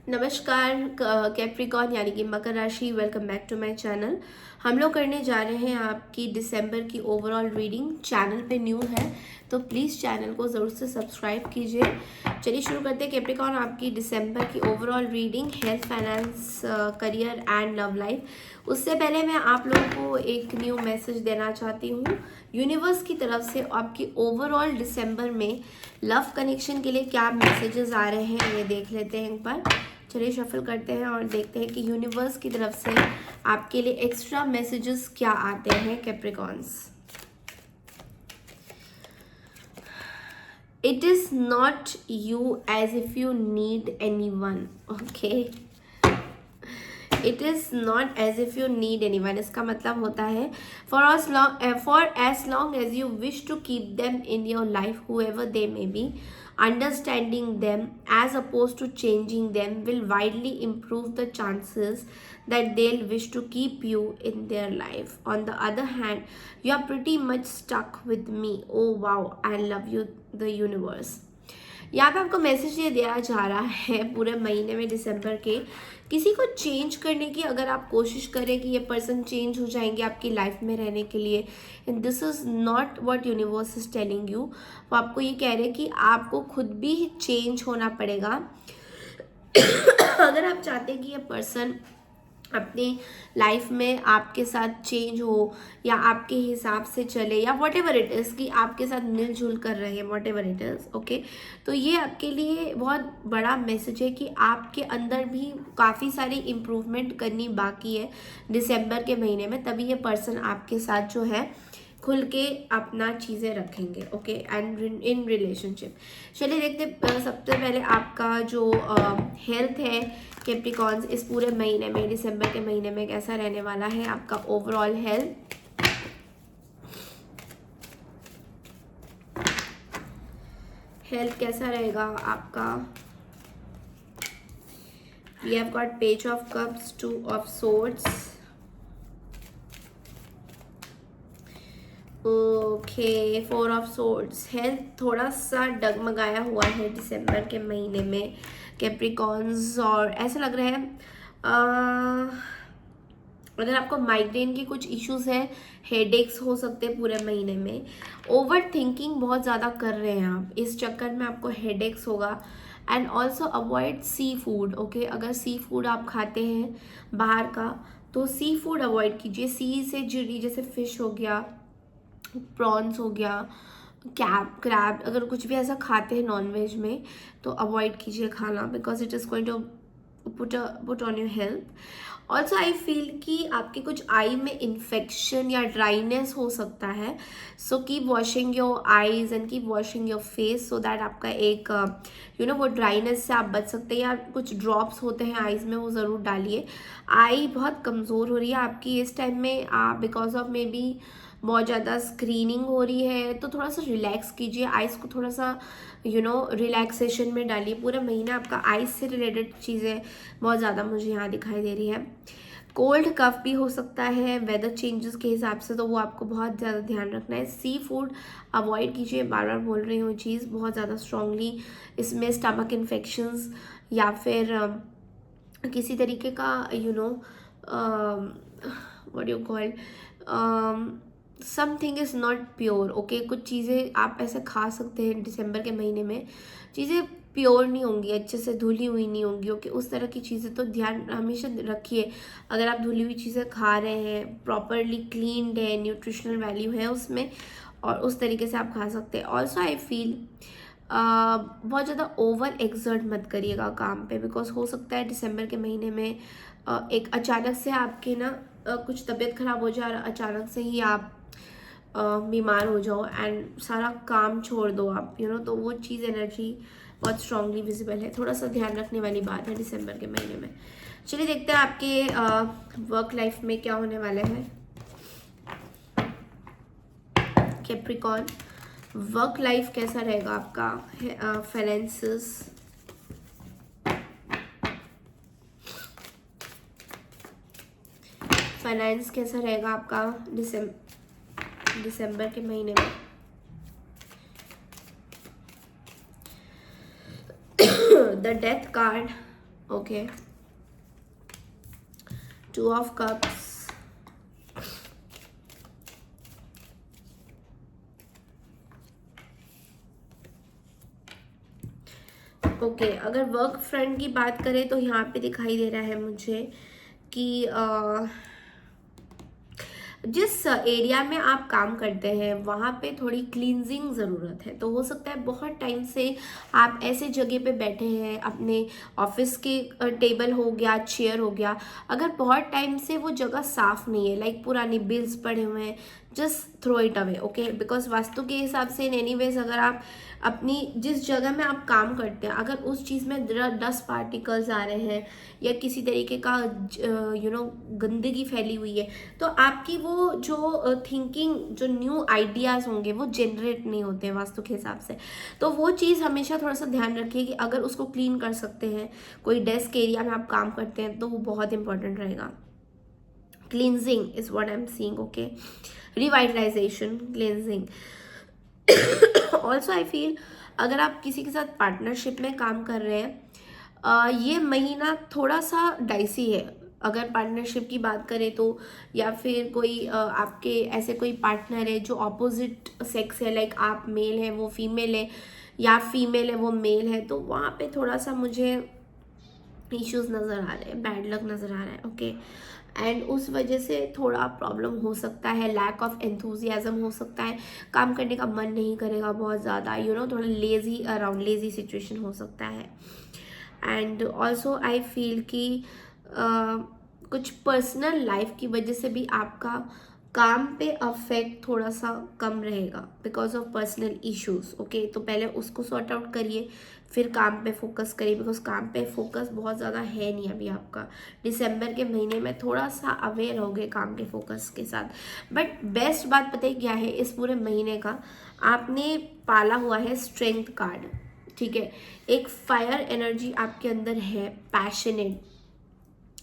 नमस्कार कैप्रिकॉन यानी कि मकर राशि, welcome back to my channel. हम लोग करने जा रहे हैं आपकी दिसंबर की ओवरऑल रीडिंग। चैनल पे न्यू है तो प्लीज़ चैनल को ज़रूर से सब्सक्राइब कीजिए। चलिए शुरू करते हैं कैप्रिकॉन आपकी दिसंबर की overall reading, health, finance, career and love life. उससे पहले मैं आप लोगों को एक न्यू मैसेज देना चाहती हूँ यूनिवर्स की तरफ से। आपकी ओवरऑल दिसंबर में लव कनेक्शन के लिए क्या मैसेजेस आ रहे हैं ये देख लेते हैं एक बार। चलिए शफल करते हैं और देखते हैं कि यूनिवर्स की तरफ से आपके लिए एक्स्ट्रा मैसेजेस क्या आते हैं Capricorns. It is not you as if you need anyone. Okay, it is not as if you need anyone, इसका मतलब होता है for as long as you wish to keep them in your life, however they may be, understanding them as opposed to changing them will widely improve the chances that they'll wish to keep you in their life. On the other hand, you are pretty much stuck with me. Oh wow, I love you, the universe. यहाँ पे आपको message ये दिया जा रहा है पूरे महीने में दिसंबर के किसी को चेंज करने की अगर आप कोशिश करें कि ये पर्सन चेंज हो जाएंगे आपकी लाइफ में रहने के लिए, and this is not what universe is telling you. वो आपको ये कह रहे हैं कि आपको खुद भी चेंज होना पड़ेगा। अगर आप चाहते हैं कि ये पर्सन अपनी लाइफ में आपके साथ चेंज हो या आपके हिसाब से चले या वॉट एवर इट इज़ कि आपके साथ मिलजुल कर रहे हैं, what ever it is, okay, तो ये आपके लिए बहुत बड़ा मैसेज है कि आपके अंदर भी काफ़ी सारी इम्प्रूवमेंट करनी बाकी है दिसंबर के महीने में, तभी ये पर्सन आपके साथ जो है खुल के अपना चीज़ें रखेंगे, ओके, एंड इन रिलेशनशिप। चलिए देखते सबसे पहले आपका जो हेल्थ है कैप्रिकॉन्स इस पूरे महीने में, दिसंबर के महीने में कैसा रहने वाला है आपका ओवरऑल हेल्थ। हेल्थ कैसा रहेगा आपका। We have got page of cups, 2 of swords, okay, 4 of swords. Health थोड़ा सा डगमगाया हुआ है दिसंबर के महीने में कैप्रिकॉन्स, और ऐसा लग रहा है अगर आपको माइग्रेन की कुछ इश्यूज हैं, हेडेक्स हो सकते हैं पूरे महीने में। ओवर थिंकिंग बहुत ज़्यादा कर रहे हैं आप, इस चक्कर में आपको हेडेक्स होगा। And also avoid seafood, okay, अगर सी फूड आप खाते हैं बाहर का तो सी फूड अवॉइड कीजिए। सी से जुड़ी जैसे फिश हो गया, प्रॉन्स हो गया, क्रैब, अगर कुछ भी ऐसा खाते हैं नॉनवेज में तो अवॉइड कीजिए खाना, because it is going to put on your health. Also I feel कि आपके कुछ आई में इन्फेक्शन या ड्राइनेस हो सकता है, so keep washing your eyes and keep washing your face so that आपका एक वो ड्राइनेस से आप बच सकते हैं। या कुछ ड्रॉप्स होते हैं आईज में, वो ज़रूर डालिए। आई बहुत कमज़ोर हो रही है आपकी इस टाइम में, आप बिकॉज ऑफ मे बी बहुत ज़्यादा स्क्रीनिंग हो रही है, तो थोड़ा सा रिलैक्स कीजिए, आइज़ को थोड़ा सा रिलैक्सेशन में डालिए। पूरा महीना आपका आइज़ से रिलेटेड चीज़ें बहुत ज़्यादा मुझे यहाँ दिखाई दे रही है। कोल्ड कफ भी हो सकता है वेदर चेंजेस के हिसाब से, तो वो आपको बहुत ज़्यादा ध्यान रखना है। सी फूड अवॉइड कीजिए, बार बार बोल रही हूँ चीज़ बहुत ज़्यादा स्ट्रांगली। इसमें स्टमक इन्फेक्शंस या फिर किसी तरीके का what you call something is not pure, okay. कुछ चीज़ें आप ऐसे खा सकते हैं दिसंबर के महीने में, चीज़ें प्योर नहीं होंगी, अच्छे से धुली हुई नहीं होंगी, ओके, उस तरह की चीज़ें तो ध्यान हमेशा रखिए। अगर आप धुली हुई चीज़ें खा रहे हैं, प्रॉपरली क्लीन्ड है, न्यूट्रिशनल वैल्यू है उसमें, और उस तरीके से आप खा सकते हैं। ऑल्सो आई फील बहुत ज़्यादा ओवर एक्सर्ट मत करिएगा काम पे, बिकॉज हो सकता है दिसंबर के महीने में एक अचानक से आपके ना कुछ तबीयत ख़राब हो जाए, अचानक से ही आप बीमार हो जाओ एंड सारा काम छोड़ दो आप, तो वो चीज़ एनर्जी बहुत स्ट्रांगली विजिबल है। थोड़ा सा ध्यान रखने वाली बात है दिसंबर के महीने में। चलिए देखते हैं आपके वर्क लाइफ में क्या होने वाला है कैप्रिकॉन। वर्क लाइफ कैसा रहेगा आपका, फाइनेंसेस, फाइनेंस कैसा रहेगा आपका दिसंबर के महीने में। The death card, okay, 2 of cups, okay अगर वर्क फ्रंट की बात करें तो यहाँ पे दिखाई दे रहा है मुझे कि जिस एरिया में आप काम करते हैं वहाँ पे थोड़ी क्लींजिंग ज़रूरत है। तो हो सकता है बहुत टाइम से आप ऐसे जगह पे बैठे हैं, अपने ऑफिस के टेबल हो गया, चेयर हो गया, अगर बहुत टाइम से वो जगह साफ़ नहीं है, लाइक पुरानी बिल्स पड़े हुए हैं, just throw it away, okay. Because vastu के हिसाब से इन एनीवेज अगर आप अपनी जिस जगह में आप काम करते हैं अगर उस चीज़ में डस्ट पार्टिकल्स आ रहे हैं या किसी तरीके का गंदगी फैली हुई है, तो आपकी वो जो थिंकिंग, जो न्यू आइडियाज़ होंगे वो जनरेट नहीं होते हैं वास्तु के हिसाब से। तो वो चीज़ हमेशा थोड़ा सा ध्यान रखिए कि अगर उसको क्लीन कर सकते हैं, कोई डेस्क एरिया में आप काम करते हैं, तो वो बहुत इंपॉर्टेंट रहेगा। Cleansing is what I am seeing, okay. Revitalisation, cleansing. Also I feel अगर आप किसी के साथ पार्टनरशिप में काम कर रहे हैं, ये महीना थोड़ा सा डाइसी है अगर पार्टनरशिप की बात करें तो, या फिर कोई आपके ऐसे कोई पार्टनर है जो ऑपोजिट सेक्स है, लाइक आप मेल है वो फीमेल है या फीमेल है वो मेल है, तो वहाँ पे थोड़ा सा मुझे इश्यूज नज़र आ रहे हैं, बैड लक नज़र आ रहा है, ओके। एंड उस वजह से थोड़ा प्रॉब्लम हो सकता है, लैक ऑफ एंथुजियाज्म हो सकता है, काम करने का मन नहीं करेगा बहुत ज़्यादा, थोड़ा लेजी अराउंड, लेजी सिचुएशन हो सकता है। एंड ऑल्सो आई फील कि कुछ पर्सनल लाइफ की वजह से भी आपका काम पे अफेक्ट थोड़ा सा कम रहेगा because of personal issues, okay. तो पहले उसको सॉर्ट आउट करिए, फिर काम पे फोकस करिए, बिकॉज काम पे फोकस बहुत ज़्यादा है नहीं अभी आपका। दिसंबर के महीने में थोड़ा सा अवेयर हो गए काम के फोकस के साथ। बट बेस्ट बात पता है क्या है, इस पूरे महीने का आपने पाला हुआ है स्ट्रेंथ कार्ड, ठीक है। एक फायर एनर्जी आपके अंदर है, पैशनेट,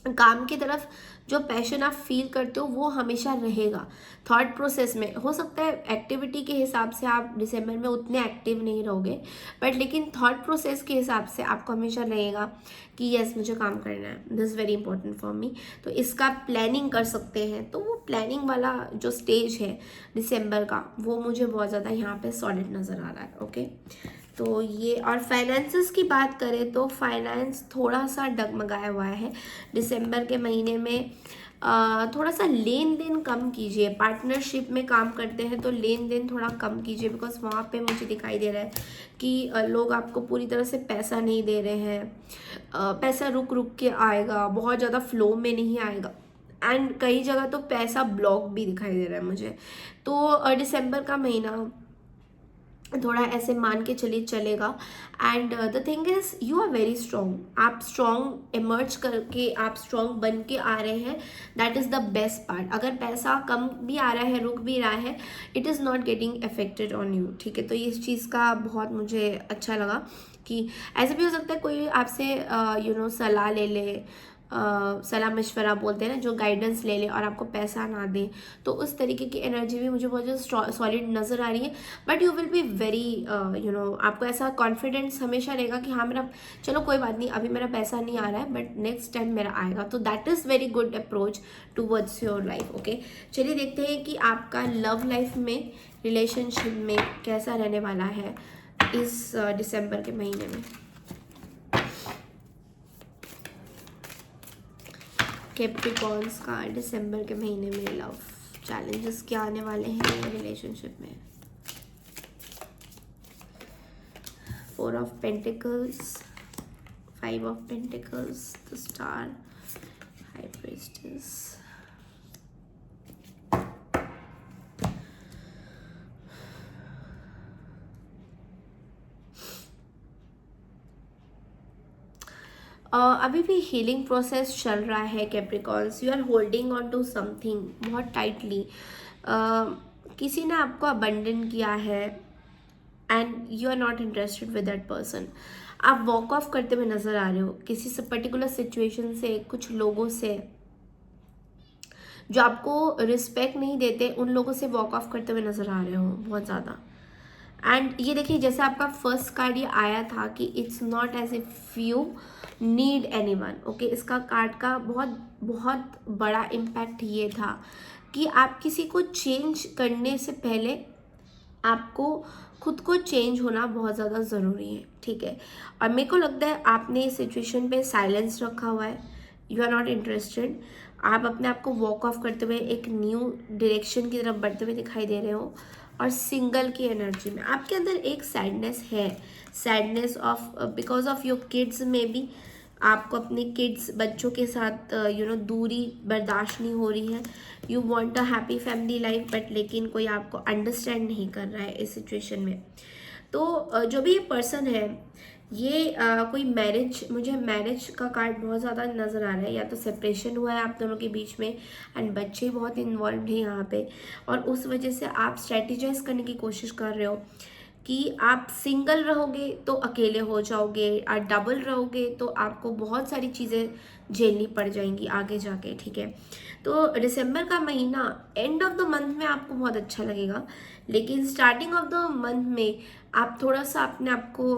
काम की तरफ जो पैशन आप फील करते हो वो हमेशा रहेगा। थॉट प्रोसेस में हो सकता है एक्टिविटी के हिसाब से आप दिसंबर में उतने एक्टिव नहीं रहोगे, बट लेकिन थॉट प्रोसेस के हिसाब से आपको हमेशा रहेगा कि यस मुझे काम करना है, this very important for me. तो इसका प्लानिंग कर सकते हैं, तो वो प्लानिंग वाला जो स्टेज है दिसंबर का वो मुझे बहुत ज़्यादा यहाँ पे सॉलिड नज़र आ रहा है, ओके। तो ये, और फाइनेंसेस की बात करें तो फाइनेंस थोड़ा सा डगमगाया हुआ है दिसंबर के महीने में। थोड़ा सा लेन देन कम कीजिए, पार्टनरशिप में काम करते हैं तो लेन देन थोड़ा कम कीजिए, बिकॉज वहाँ पे मुझे दिखाई दे रहा है कि लोग आपको पूरी तरह से पैसा नहीं दे रहे हैं, पैसा रुक रुक के आएगा, बहुत ज़्यादा फ्लो में नहीं आएगा, एंड कई जगह तो पैसा ब्लॉक भी दिखाई दे रहा है मुझे। तो दिसंबर का महीना थोड़ा ऐसे मान के चलिए चलेगा। And the thing is you are very strong, आप स्ट्रॉन्ग इमर्ज करके आप स्ट्रॉन्ग बन के आ रहे हैं, that is the best part. अगर पैसा कम भी आ रहा है, रुक भी रहा है, it is not getting affected on you, ठीक है। तो इस चीज़ का बहुत मुझे अच्छा लगा कि ऐसे भी हो सकता है कोई आपसे सलाह ले ले, सलाह मशवरा बोलते हैं ना, जो गाइडेंस ले ले और आपको पैसा ना दे, तो उस तरीके की एनर्जी भी मुझे बहुत ज़्यादा सॉलिड नज़र आ रही है। But you will be very आपको ऐसा कॉन्फिडेंस हमेशा रहेगा कि हाँ मेरा, चलो कोई बात नहीं, अभी मेरा पैसा नहीं आ रहा है बट नेक्स्ट टाइम मेरा आएगा। तो that is very good approach towards your life, okay. चलिए देखते हैं कि आपका लव लाइफ में, रिलेशनशिप में कैसा रहने वाला है इस दिसंबर के महीने में। कैप्रिकॉर्न्स का दिसंबर के महीने में लव चैलेंजेस क्या आने वाले हैं रिलेशनशिप में। 4 of pentacles, 5 of pentacles, the star, high priestess. अभी भी हीलिंग प्रोसेस चल रहा है Capricorns, you are holding on to something बहुत टाइटली। किसी ने आपको अबंडन किया है and you are not interested with that person. आप वॉक ऑफ करते हुए नज़र आ रहे हो किसी से पर्टिकुलर सिचुएशन से, कुछ लोगों से जो आपको रिस्पेक्ट नहीं देते, उन लोगों से वॉक ऑफ करते हुए नज़र आ रहे हो बहुत ज़्यादा। एंड ये देखिए जैसे आपका फर्स्ट कार्ड ये आया था कि it's not as if you need anyone, okay. इसका कार्ड का बहुत बहुत बड़ा इम्पैक्ट ये था कि आप किसी को चेंज करने से पहले आपको खुद को चेंज होना बहुत ज़्यादा ज़रूरी है, ठीक है। और मेरे को लगता है आपने इस सिचुएशन पे साइलेंस रखा हुआ है, यू आर नॉट इंटरेस्टेड। आप अपने आप को वॉक ऑफ करते हुए एक न्यू डायरेक्शन की तरफ बढ़ते हुए दिखाई दे रहे हो। और सिंगल की एनर्जी में आपके अंदर एक सैडनेस है, sadness of because of your kids में भी आपको अपने किड्स बच्चों के साथ दूरी बर्दाश्त नहीं हो रही है। You want a happy family life but लेकिन कोई आपको अंडरस्टैंड नहीं कर रहा है इस सिचुएशन में। तो जो भी ये पर्सन है ये कोई मुझे मैरिज का कार्ड बहुत ज़्यादा नज़र आ रहा है, या तो सेपरेशन हुआ है आप दोनों के बीच में एंड बच्चे बहुत इन्वॉल्व हैं यहाँ पे, और उस वजह से आप स्ट्रेटेजाइज करने की कोशिश कर रहे हो कि आप सिंगल रहोगे तो अकेले हो जाओगे और डबल रहोगे तो आपको बहुत सारी चीज़ें झेलनी पड़ जाएंगी आगे जाके, ठीक है। तो दिसंबर का महीना एंड ऑफ द मंथ में आपको बहुत अच्छा लगेगा, लेकिन स्टार्टिंग ऑफ द मंथ में आप थोड़ा सा अपने आप को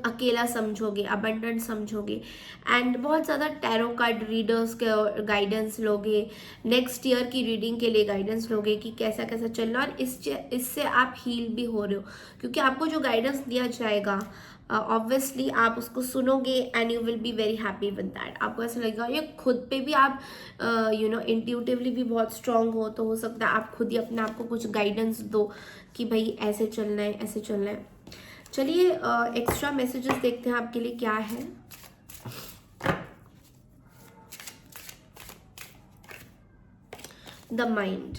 अकेला समझोगे, अबंडेंट समझोगे एंड बहुत ज़्यादा टैरो कार्ड रीडर्स के गाइडेंस लोगे, नेक्स्ट ईयर की रीडिंग के लिए गाइडेंस लोगे कि कैसा कैसा चलना, और इससे आप हील भी हो रहे हो क्योंकि आपको जो गाइडेंस दिया जाएगा ऑब्वियसली आप उसको सुनोगे and you will be very happy with that. आपको ऐसा लगेगा ये खुद पे भी आप इंट्यूटिवली भी बहुत स्ट्रांग हो, तो हो सकता है आप खुद ही अपने आप को कुछ गाइडेंस दो कि भाई ऐसे चलना है, ऐसे चलना है। चलिए एक्स्ट्रा मैसेजेस देखते हैं आपके लिए क्या है। द माइंड,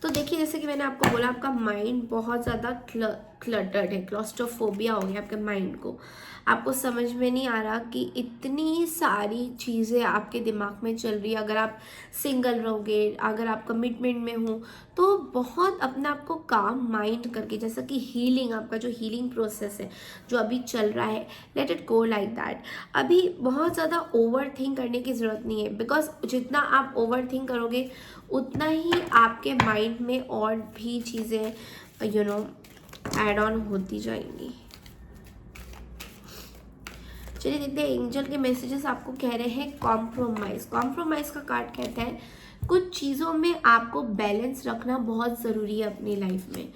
तो देखिए जैसे कि मैंने आपको बोला आपका माइंड बहुत ज़्यादा क्लटर्ड है, क्लॉस्ट्रोफोबिया हो गया आपके माइंड को। आपको समझ में नहीं आ रहा कि इतनी सारी चीज़ें आपके दिमाग में चल रही है। अगर आप सिंगल रहोगे, अगर आप कमिटमेंट में हो, तो बहुत अपने आप को काम माइंड करके, जैसा कि हीलिंग, आपका जो हीलिंग प्रोसेस है जो अभी चल रहा है, let it go like that. अभी बहुत ज़्यादा ओवर थिंक करने की ज़रूरत नहीं है, बिकॉज जितना आप ओवर थिंक करोगे उतना ही आपके माइंड में और भी चीज़ें ऐड ऑन होती जाएंगी। चलिए देखते हैं एंजल के मैसेजेस आपको कह रहे हैं कॉम्प्रोमाइज़। कॉम्प्रोमाइज़ का कार्ड कहता है कुछ चीज़ों में आपको बैलेंस रखना बहुत ज़रूरी है अपनी लाइफ में।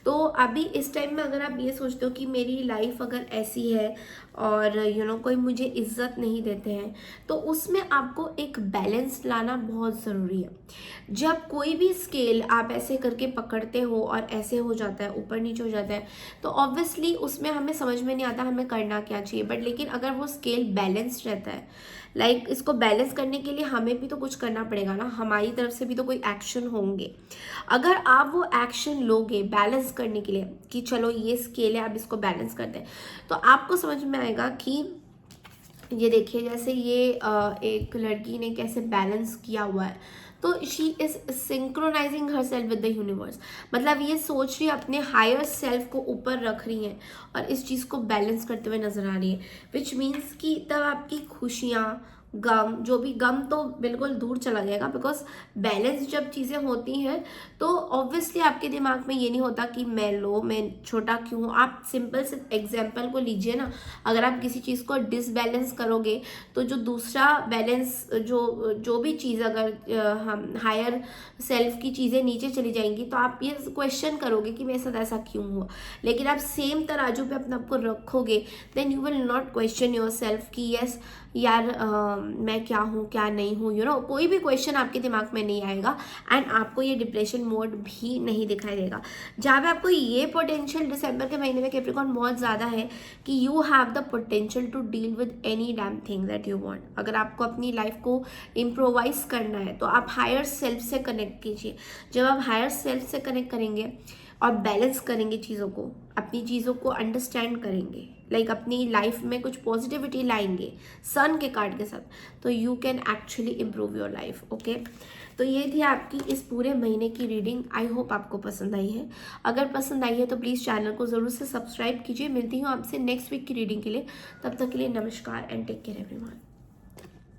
तो अभी इस टाइम में अगर आप ये सोचते हो कि मेरी लाइफ अगर ऐसी है और कोई मुझे इज्जत नहीं देते हैं, तो उसमें आपको एक बैलेंस लाना बहुत ज़रूरी है। जब कोई भी स्केल आप ऐसे करके पकड़ते हो और ऐसे हो जाता है, ऊपर नीचे हो जाता है, तो ऑब्वियसली उसमें हमें समझ में नहीं आता हमें करना क्या चाहिए। बट लेकिन अगर वो स्केल बैलेंस्ड रहता है, इसको बैलेंस करने के लिए हमें भी तो कुछ करना पड़ेगा ना, हमारी तरफ से भी तो कोई एक्शन होंगे। अगर आप वो एक्शन लोगे बैलेंस करने के लिए कि चलो ये स्केल है, आप इसको बैलेंस करते हैं, तो आपको समझ में आएगा कि ये देखिए जैसे ये एक लड़की ने कैसे बैलेंस किया हुआ है। तो she is synchronising her self with the universe, मतलब ये सोच रही है अपने हायर सेल्फ को ऊपर रख रही है और इस चीज़ को बैलेंस करते हुए नजर आ रही है। विच मीन्स कि तब आपकी खुशियाँ, गम, जो भी गम तो बिल्कुल दूर चला जाएगा, बिकॉज बैलेंस जब चीज़ें होती हैं तो ऑब्वियसली आपके दिमाग में ये नहीं होता कि मैं छोटा क्यों हूँ। आप सिंपल से एग्जाम्पल को लीजिए ना, अगर आप किसी चीज़ को डिसबैलेंस करोगे तो जो दूसरा बैलेंस, जो भी चीज़ अगर हम हायर सेल्फ की चीज़ें नीचे चली जाएंगी तो आप ये क्वेश्चन करोगे कि मेरे साथ ऐसा क्यों हुआ। लेकिन आप सेम तराजू पे अपने आप को रखोगे, then you will not question yourself कि यस यार मैं क्या हूँ क्या नहीं हूँ, कोई भी क्वेश्चन आपके दिमाग में नहीं आएगा एंड आपको ये डिप्रेशन मोड भी नहीं दिखाई देगा। जहाँ पे आपको ये पोटेंशियल दिसंबर के महीने में कैप्रिकॉर्न बहुत ज़्यादा है कि you have the potential to deal with any damn thing that you want. अगर आपको अपनी लाइफ को इम्प्रोवाइज करना है तो आप हायर सेल्फ से कनेक्ट कीजिए। जब आप हायर सेल्फ से कनेक्ट करेंगे और बैलेंस करेंगे चीज़ों को, अपनी चीज़ों को अंडरस्टैंड करेंगे, अपनी लाइफ में कुछ पॉजिटिविटी लाएंगे सन के कार्ड के साथ, तो you can actually improve your life. Okay, तो ये थी आपकी इस पूरे महीने की रीडिंग। आई होप आपको पसंद आई है। अगर पसंद आई है तो प्लीज़ चैनल को ज़रूर से सब्सक्राइब कीजिए। मिलती हूँ आपसे नेक्स्ट वीक की रीडिंग के लिए, तब तक के लिए नमस्कार एंड टेक केयर एवरीवन।